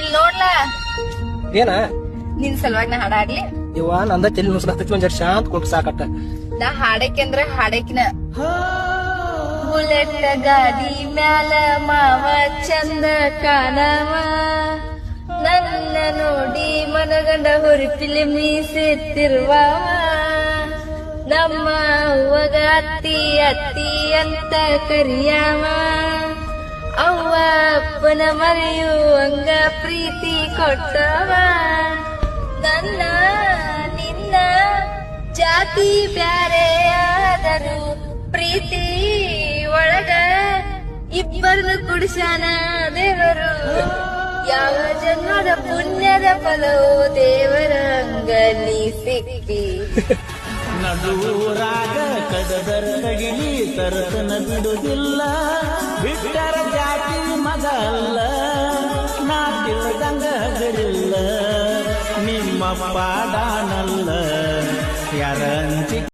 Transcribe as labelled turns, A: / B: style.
A: ಇಲ್ಲಿ ನೋಡ್ಲ
B: ಏನ
A: ನಿನ್ ಸಲುವಾಗಿ ನಾ ಹಾಡಾಡ್ಲಿ.
B: ಇವ ನಂದ ತಲೆ ನುಸ್ಲತ್ತೈತಿ ಒಂದ್ ಜರ ಶಾಂತ ಕೊಟ್ಟು ಸಾಕಟ್ಟ.
A: ನಾ ಹಾಡಕ್ಕೆ ಅಂದ್ರ ಹಾಡಕಿನ ಬುಲೆಟ್ ಗಾಡಿ ಮ್ಯಾಲ ಮಾವ ಚಂದ ಕಾಣವ, ನನ್ನ ನೋಡಿ ಮನಗಂಡ ಹುರಿಪಿಲಿ ಮೀಸೆತ್ತಿರುವ, ನಮ್ಮ ಅವ್ವಗ ಅತ್ತಿ ಅತ್ತಿ ಅಂತ ಕರಿಯವ, ಅವ್ವ ಅಪ್ಪನ ಮರೆಯುವಂಗ ಪ್ರೀತಿ ಕೊಟ್ಟವ, ನನ್ನ ನಿನ್ನ ಜಾತಿ ಬ್ಯಾರೆ ಆದರೂ ಪ್ರೀತಿ ಒಳಗ ಇಬ್ಬರನ್ನು ಕುಡಿಸಾನ ದೇವರು, ಯಾವ ಜನ್ಮದ ಪುಣ್ಯದ ಫಲವೋ ದೇವರ ಅಂಗಲಿ ಸಿಕ್ಕಿ.
C: ನಡುರಾಗ ಕಡದರ ಕಡಿಲಿ ತರತನ ಬಿಡುದಿಲ್ಲ, ಬಿಟ್ಟರ ಜಾತಿ ಮಗ ಅಲ್ಲ, ನಾ ತಿಳಿದಂಗ ಹಗರಿಲ್ಲ, ನಿಮ್ಮ ಪಾಡಾನಲ್ಲ ಯಾರಂಚಿ